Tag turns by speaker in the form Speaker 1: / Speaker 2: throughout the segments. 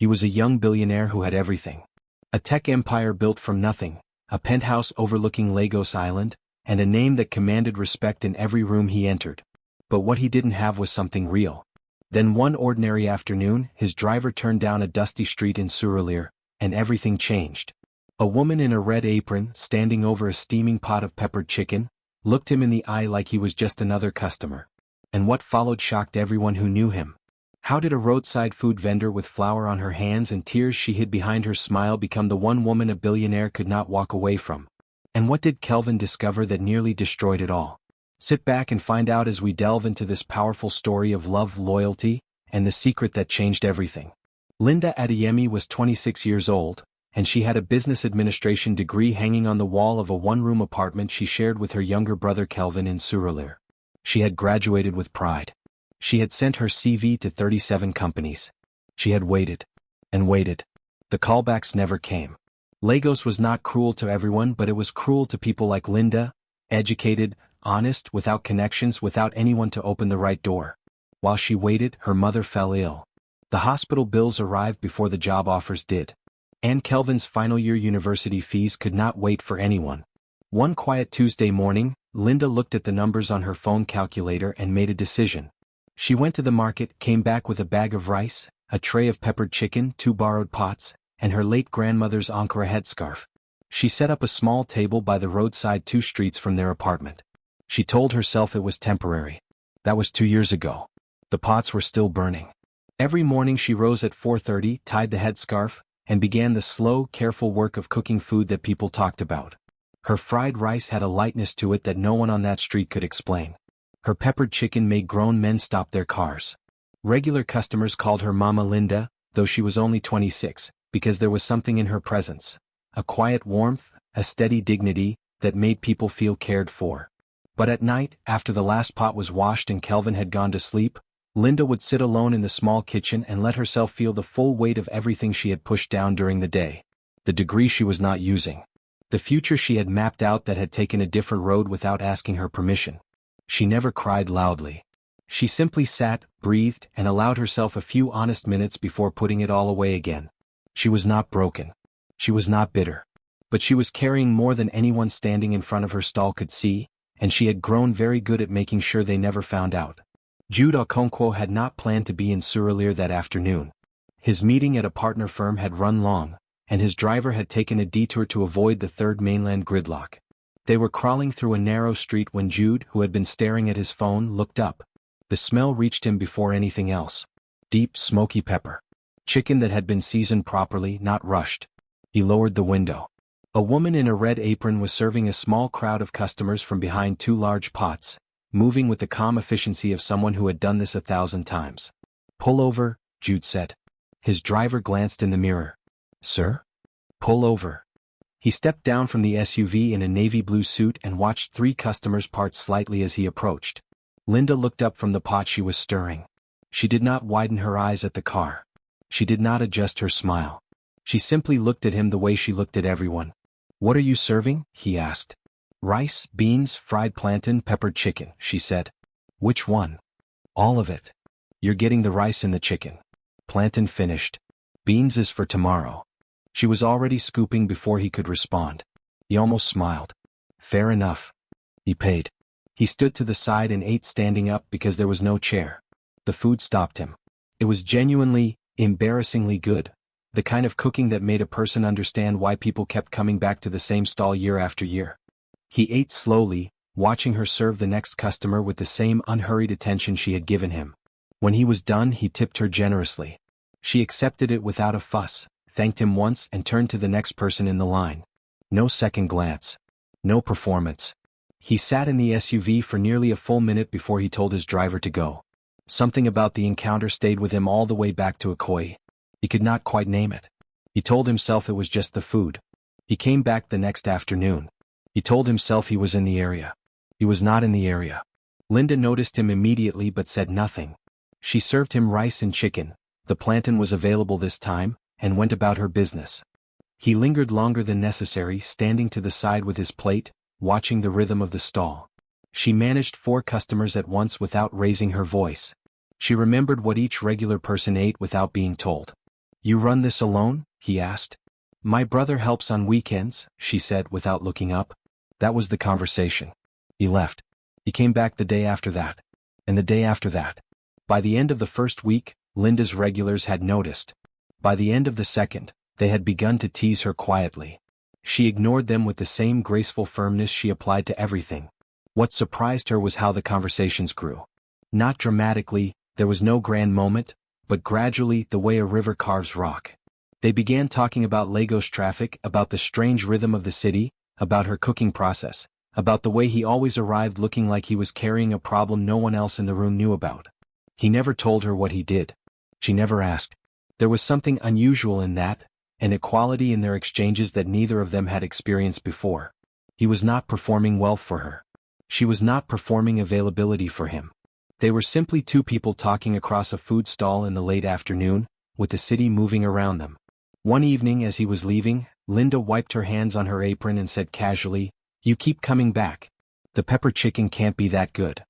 Speaker 1: He was a young billionaire who had everything. A tech empire built from nothing, a penthouse overlooking Lagos Island, and a name that commanded respect in every room he entered. But what he didn't have was something real. Then one ordinary afternoon, his driver turned down a dusty street in Surulere, and everything changed. A woman in a red apron, standing over a steaming pot of peppered chicken, looked him in the eye like he was just another customer. And what followed shocked everyone who knew him. How did a roadside food vendor with flour on her hands and tears she hid behind her smile become the one woman a billionaire could not walk away from? And what did Kelvin discover that nearly destroyed it all? Sit back and find out as we delve into this powerful story of love, loyalty, and the secret that changed everything. Linda Adeyemi was 26 years old, and she had a business administration degree hanging on the wall of a one-room apartment she shared with her younger brother Kelvin in Surulere. She had graduated with pride. She had sent her CV to 37 companies. She had waited and waited. The callbacks never came. Lagos was not cruel to everyone, but it was cruel to people like Linda, educated, honest, without connections, without anyone to open the right door. While she waited, her mother fell ill. The hospital bills arrived before the job offers did. And Kelvin's final year university fees could not wait for anyone. One quiet Tuesday morning, Linda looked at the numbers on her phone calculator and made a decision. She went to the market, came back with a bag of rice, a tray of peppered chicken, 2 borrowed pots, and her late grandmother's Ankara headscarf. She set up a small table by the roadside 2 streets from their apartment. She told herself it was temporary. That was 2 years ago. The pots were still burning. Every morning she rose at 4:30, tied the headscarf, and began the slow, careful work of cooking food that people talked about. Her fried rice had a lightness to it that no one on that street could explain. Her peppered chicken made grown men stop their cars. Regular customers called her Mama Linda, though she was only 26, because there was something in her presence. A quiet warmth, a steady dignity, that made people feel cared for. But at night, after the last pot was washed and Kelvin had gone to sleep, Linda would sit alone in the small kitchen and let herself feel the full weight of everything she had pushed down during the day. The degree she was not using. The future she had mapped out that had taken a different road without asking her permission. She never cried loudly. She simply sat, breathed, and allowed herself a few honest minutes before putting it all away again. She was not broken. She was not bitter. But she was carrying more than anyone standing in front of her stall could see, and she had grown very good at making sure they never found out. Jude Okonkwo had not planned to be in Surulere that afternoon. His meeting at a partner firm had run long, and his driver had taken a detour to avoid the Third Mainland gridlock. They were crawling through a narrow street when Jude, who had been staring at his phone, looked up. The smell reached him before anything else. Deep, smoky pepper. Chicken that had been seasoned properly, not rushed. He lowered the window. A woman in a red apron was serving a small crowd of customers from behind 2 large pots, moving with the calm efficiency of someone who had done this 1,000 times. "Pull over," Jude said. His driver glanced in the mirror. "Sir?" "Pull over." He stepped down from the SUV in a navy blue suit and watched 3 customers part slightly as he approached. Linda looked up from the pot she was stirring. She did not widen her eyes at the car. She did not adjust her smile. She simply looked at him the way she looked at everyone. "What are you serving?" he asked. "Rice, beans, fried plantain, peppered chicken," she said. "Which one?" "All of it. You're getting the rice and the chicken. Plantain finished. Beans is for tomorrow." She was already scooping before he could respond. He almost smiled. "Fair enough." He paid. He stood to the side and ate standing up because there was no chair. The food stopped him. It was genuinely, embarrassingly good. The kind of cooking that made a person understand why people kept coming back to the same stall year after year. He ate slowly, watching her serve the next customer with the same unhurried attention she had given him. When he was done, he tipped her generously. She accepted it without a fuss, thanked him once and turned to the next person in the line. No second glance. No performance. He sat in the SUV for nearly a full minute before he told his driver to go. Something about the encounter stayed with him all the way back to Ikoyi. He could not quite name it. He told himself it was just the food. He came back the next afternoon. He told himself he was in the area. He was not in the area. Linda noticed him immediately but said nothing. She served him rice and chicken, the plantain was available this time, and went about her business. He lingered longer than necessary, standing to the side with his plate, watching the rhythm of the stall. She managed 4 customers at once without raising her voice. She remembered what each regular person ate without being told. You run this alone? He asked. My brother helps on weekends, she said without looking up. That was the conversation. He left. He came back the day after that. And the day after that. By the end of the first week, Linda's regulars had noticed. By the end of the second, they had begun to tease her quietly. She ignored them with the same graceful firmness she applied to everything. What surprised her was how the conversations grew. Not dramatically, there was no grand moment, but gradually the way a river carves rock. They began talking about Lagos traffic, about the strange rhythm of the city, about her cooking process, about the way he always arrived looking like he was carrying a problem no one else in the room knew about. He never told her what he did. She never asked. There was something unusual in that, an equality in their exchanges that neither of them had experienced before. He was not performing wealth for her. She was not performing availability for him. They were simply two people talking across a food stall in the late afternoon, with the city moving around them. One evening as he was leaving, Linda wiped her hands on her apron and said casually, You keep coming back. The pepper chicken can't be that good.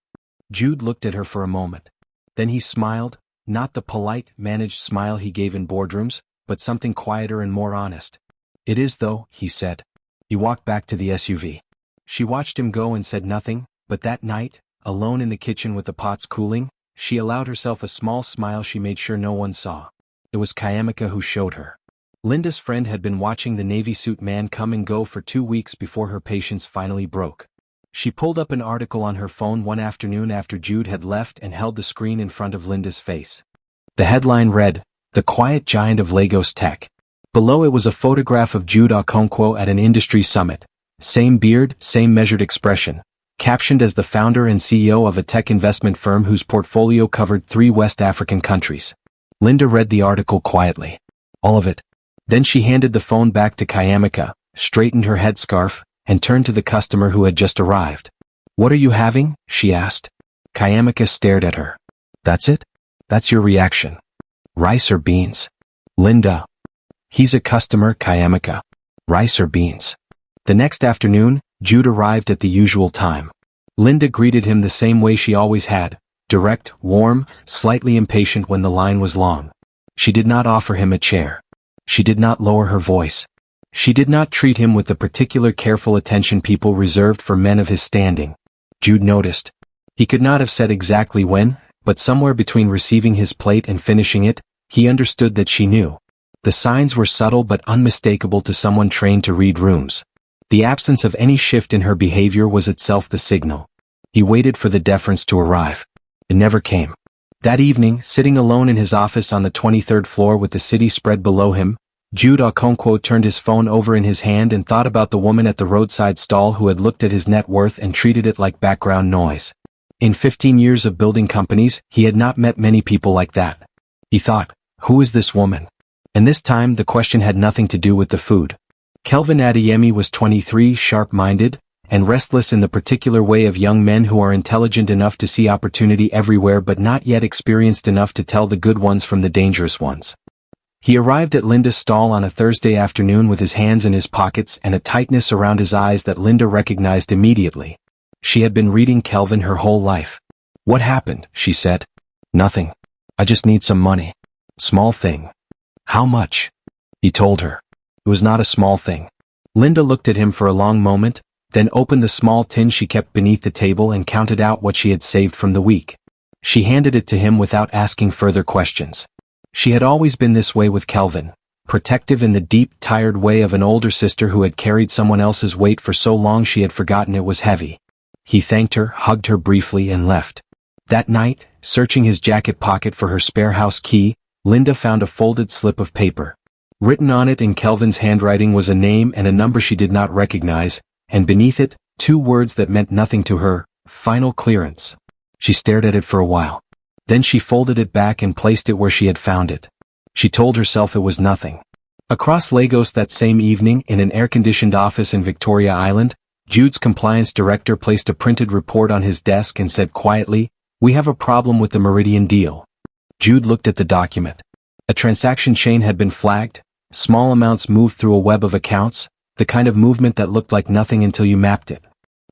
Speaker 1: Jude looked at her for a moment. Then he smiled, not the polite, managed smile he gave in boardrooms, but something quieter and more honest. It is though, he said. He walked back to the SUV. She watched him go and said nothing, but that night, alone in the kitchen with the pots cooling, she allowed herself a small smile she made sure no one saw. It was Kayamika who showed her. Linda's friend had been watching the Navy suit man come and go for 2 weeks before her patience finally broke. She pulled up an article on her phone one afternoon after Jude had left and held the screen in front of Linda's face. The headline read, The Quiet Giant of Lagos Tech. Below it was a photograph of Jude Okonkwo at an industry summit. Same beard, same measured expression. Captioned as the founder and CEO of a tech investment firm whose portfolio covered 3 West African countries. Linda read the article quietly. All of it. Then she handed the phone back to Kayamika, straightened her headscarf, and turned to the customer who had just arrived. What are you having? She asked. Kayamika stared at her. That's it? That's your reaction. Rice or beans? Linda. He's a customer, Kayamika. Rice or beans? The next afternoon, Jude arrived at the usual time. Linda greeted him the same way she always had, direct, warm, slightly impatient when the line was long. She did not offer him a chair. She did not lower her voice. She did not treat him with the particular careful attention people reserved for men of his standing. Jude noticed. He could not have said exactly when, but somewhere between receiving his plate and finishing it, he understood that she knew. The signs were subtle but unmistakable to someone trained to read rooms. The absence of any shift in her behavior was itself the signal. He waited for the deference to arrive. It never came. That evening, sitting alone in his office on the 23rd floor with the city spread below him, Jude Okonkwo turned his phone over in his hand and thought about the woman at the roadside stall who had looked at his net worth and treated it like background noise. In 15 years of building companies, he had not met many people like that. He thought, who is this woman? And this time the question had nothing to do with the food. Kelvin Adeyemi was 23, sharp-minded, and restless in the particular way of young men who are intelligent enough to see opportunity everywhere but not yet experienced enough to tell the good ones from the dangerous ones. He arrived at Linda's stall on a Thursday afternoon with his hands in his pockets and a tightness around his eyes that Linda recognized immediately. She had been reading Kelvin her whole life. What happened? She said. Nothing. I just need some money. Small thing. How much? He told her. It was not a small thing. Linda looked at him for a long moment, then opened the small tin she kept beneath the table and counted out what she had saved from the week. She handed it to him without asking further questions. She had always been this way with Kelvin, protective in the deep, tired way of an older sister who had carried someone else's weight for so long she had forgotten it was heavy. He thanked her, hugged her briefly, and left. That night, searching his jacket pocket for her spare house key, Linda found a folded slip of paper. Written on it in Kelvin's handwriting was a name and a number she did not recognize, and beneath it, 2 words that meant nothing to her, final clearance. She stared at it for a while. Then she folded it back and placed it where she had found it. She told herself it was nothing. Across Lagos that same evening in an air-conditioned office in Victoria Island, Jude's compliance director placed a printed report on his desk and said quietly, "We have a problem with the Meridian deal." Jude looked at the document. A transaction chain had been flagged, small amounts moved through a web of accounts, the kind of movement that looked like nothing until you mapped it.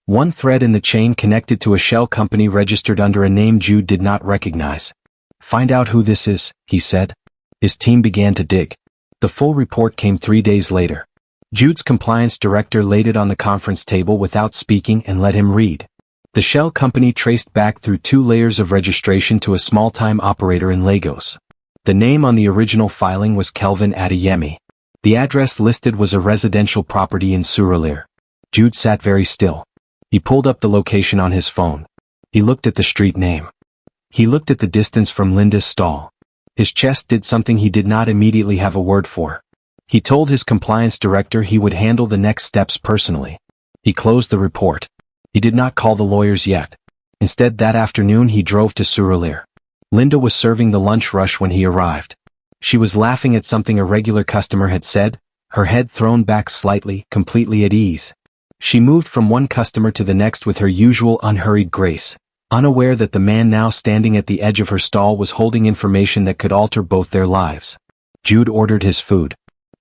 Speaker 1: One thread in the chain connected to a shell company registered under a name Jude did not recognize. "Find out who this is," he said. His team began to dig. The full report came 3 days later. Jude's compliance director laid it on the conference table without speaking and let him read. The shell company traced back through 2 layers of registration to a small-time operator in Lagos. The name on the original filing was Kelvin Adeyemi. The address listed was a residential property in Surulere. Jude sat very still. He pulled up the location on his phone. He looked at the street name. He looked at the distance from Linda's stall. His chest did something he did not immediately have a word for. He told his compliance director he would handle the next steps personally. He closed the report. He did not call the lawyers yet. Instead, that afternoon he drove to Surulere. Linda was serving the lunch rush when he arrived. She was laughing at something a regular customer had said, her head thrown back slightly, completely at ease. She moved from one customer to the next with her usual unhurried grace, unaware that the man now standing at the edge of her stall was holding information that could alter both their lives. Jude ordered his food.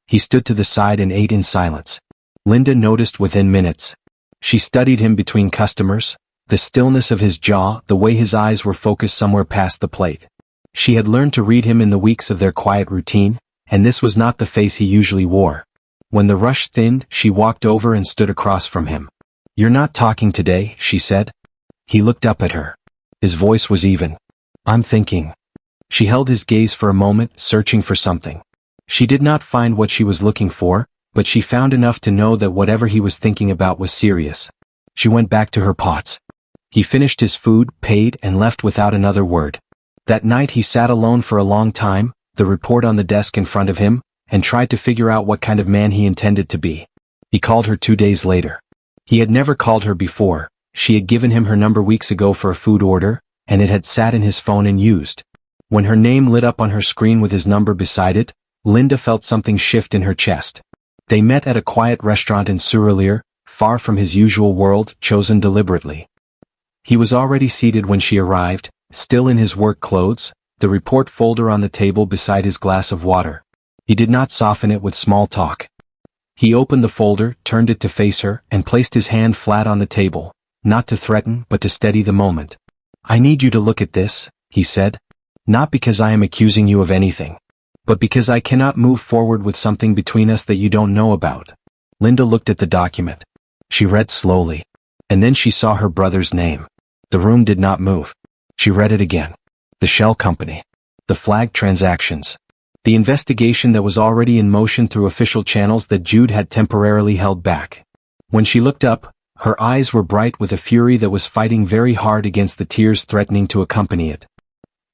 Speaker 1: He stood to the side and ate in silence. Linda noticed within minutes. She studied him between customers, the stillness of his jaw, the way his eyes were focused somewhere past the plate. She had learned to read him in the weeks of their quiet routine, and this was not the face he usually wore. When the rush thinned, she walked over and stood across from him. "You're not talking today," she said. He looked up at her. His voice was even. "I'm thinking." She held his gaze for a moment, searching for something. She did not find what she was looking for, but she found enough to know that whatever he was thinking about was serious. She went back to her pots. He finished his food, paid, and left without another word. That night he sat alone for a long time, the report on the desk in front of him, and tried to figure out what kind of man he intended to be. He called her 2 days later. He had never called her before. She had given him her number weeks ago for a food order, and it had sat in his phone and used. When her name lit up on her screen with his number beside it, Linda felt something shift in her chest. They met at a quiet restaurant in Surulere, far from his usual world, chosen deliberately. He was already seated when she arrived, still in his work clothes, the report folder on the table beside his glass of water. He did not soften it with small talk. He opened the folder, turned it to face her, and placed his hand flat on the table, not to threaten but to steady the moment. "I need you to look at this," he said. "Not because I am accusing you of anything, but because I cannot move forward with something between us that you don't know about." Linda looked at the document. She read slowly. And then she saw her brother's name. The room did not move. She read it again. The shell company. The flag transactions. The investigation that was already in motion through official channels that Jude had temporarily held back. When she looked up, her eyes were bright with a fury that was fighting very hard against the tears threatening to accompany it.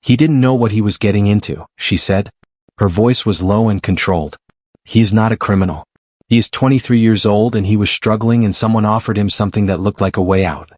Speaker 1: "He didn't know what he was getting into," she said. Her voice was low and controlled. "He is not a criminal. He is 23 years old and he was struggling and someone offered him something that looked like a way out.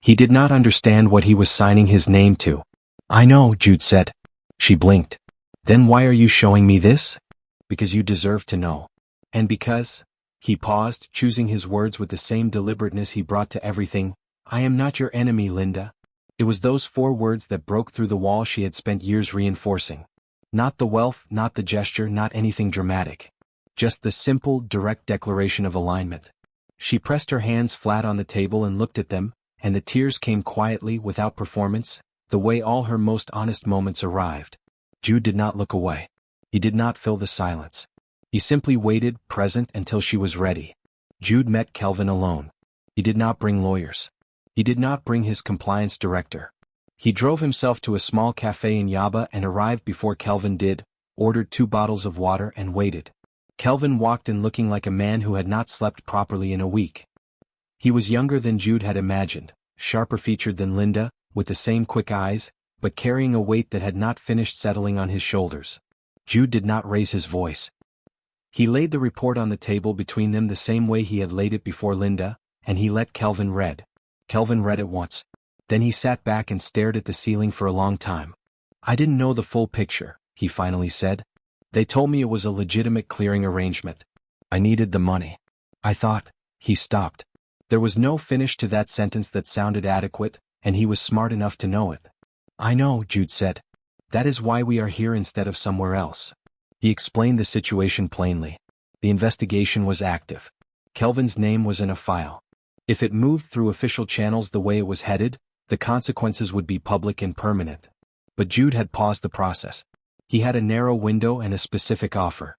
Speaker 1: He did not understand what he was signing his name to." "I know," Jude said. She blinked. "Then why are you showing me this?" "Because you deserve to know. And because," he paused, choosing his words with the same deliberateness he brought to everything, "I am not your enemy, Linda." It was those 4 words that broke through the wall she had spent years reinforcing. Not the wealth, not the gesture, not anything dramatic. Just the simple, direct declaration of alignment. She pressed her hands flat on the table and looked at them, and the tears came quietly, without performance, the way all her most honest moments arrived. Jude did not look away. He did not fill the silence. He simply waited, present, until she was ready. Jude met Kelvin alone. He did not bring lawyers. He did not bring his compliance director. He drove himself to a small cafe in Yaba and arrived before Kelvin did, ordered 2 bottles of water and waited. Kelvin walked in looking like a man who had not slept properly in a week. He was younger than Jude had imagined, sharper featured than Linda, with the same quick eyes, but carrying a weight that had not finished settling on his shoulders. Jude did not raise his voice. He laid the report on the table between them the same way he had laid it before Linda, and he let Kelvin read. Kelvin read it once. Then he sat back and stared at the ceiling for a long time. "I didn't know the full picture," he finally said. "They told me it was a legitimate clearing arrangement. I needed the money. I thought," he stopped. There was no finish to that sentence that sounded adequate, and he was smart enough to know it. "I know," Jude said. "That is why we are here instead of somewhere else." He explained the situation plainly. The investigation was active. Kelvin's name was in a file. If it moved through official channels the way it was headed, the consequences would be public and permanent. But Jude had paused the process. He had a narrow window and a specific offer.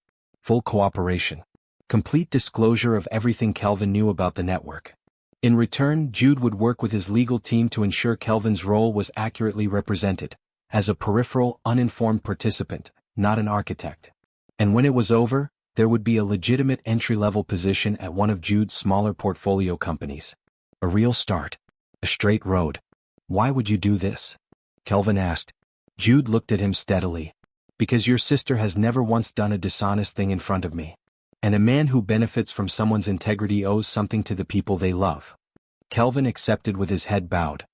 Speaker 1: full cooperation. Complete disclosure of everything Kelvin knew about the network. In return, Jude would work with his legal team to ensure Kelvin's role was accurately represented, as a peripheral, uninformed participant, not an architect. And when it was over, there would be a legitimate entry-level position at one of Jude's smaller portfolio companies. A real start. A straight road. Why would you do this? Kelvin asked. Jude looked at him steadily. Because your sister has never once done a dishonest thing in front of me. And a man who benefits from someone's integrity owes something to the people they love. Kelvin accepted with his head bowed.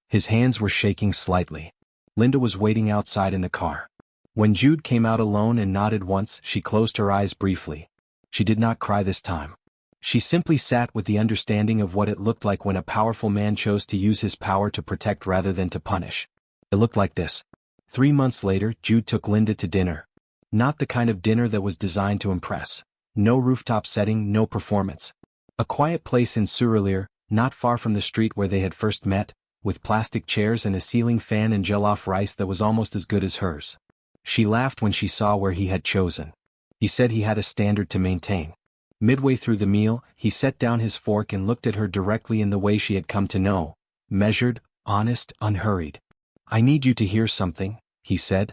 Speaker 1: His hands were shaking slightly. Linda was waiting outside in the car. When Jude came out alone and nodded once, she closed her eyes briefly. She did not cry this time. She simply sat with the understanding of what it looked like when a powerful man chose to use his power to protect rather than to punish. It looked like this. 3 months later, Jude took Linda to dinner. Not the kind of dinner that was designed to impress. No rooftop setting, no performance. A quiet place in Surelier, not far from the street where they had first met, with plastic chairs and a ceiling fan and jollof rice that was almost as good as hers. She laughed when she saw where he had chosen. He said he had a standard to maintain. Midway through the meal, he set down his fork and looked at her directly in the way she had come to know, measured, honest, unhurried. I need you to hear something, he said.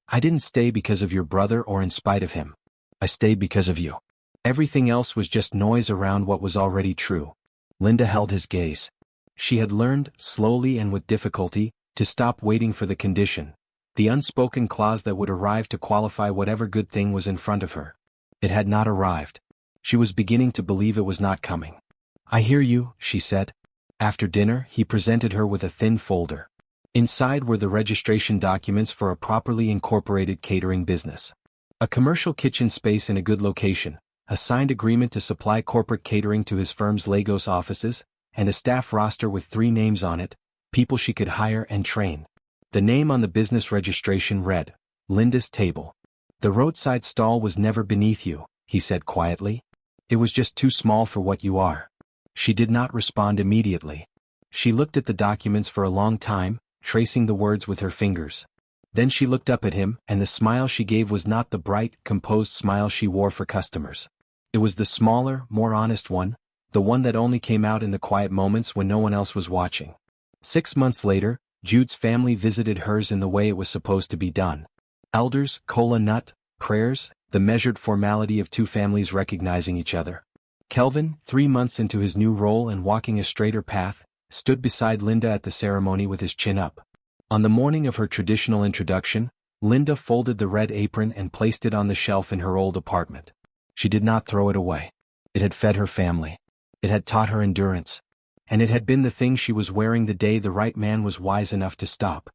Speaker 1: I didn't stay because of your brother or in spite of him. I stayed because of you. Everything else was just noise around what was already true. Linda held his gaze. She had learned, slowly and with difficulty, to stop waiting for the condition, the unspoken clause that would arrive to qualify whatever good thing was in front of her. It had not arrived. She was beginning to believe it was not coming. I hear you, she said. After dinner, he presented her with a thin folder. Inside were the registration documents for a properly incorporated catering business. A commercial kitchen space in a good location, a signed agreement to supply corporate catering to his firm's Lagos offices, and a staff roster with 3 names on it, people she could hire and train. The name on the business registration read, Linda's Table. The roadside stall was never beneath you, he said quietly. It was just too small for what you are. She did not respond immediately. She looked at the documents for a long time, tracing the words with her fingers. Then she looked up at him, and the smile she gave was not the bright, composed smile she wore for customers. It was the smaller, more honest one, the one that only came out in the quiet moments when no one else was watching. 6 months later, Jude's family visited hers in the way it was supposed to be done. Elders, cola nut, prayers, the measured formality of 2 families recognizing each other. Kelvin, 3 months into his new role and walking a straighter path, stood beside Linda at the ceremony with his chin up. On the morning of her traditional introduction, Linda folded the red apron and placed it on the shelf in her old apartment. She did not throw it away. It had fed her family. It had taught her endurance. And it had been the thing she was wearing the day the right man was wise enough to stop.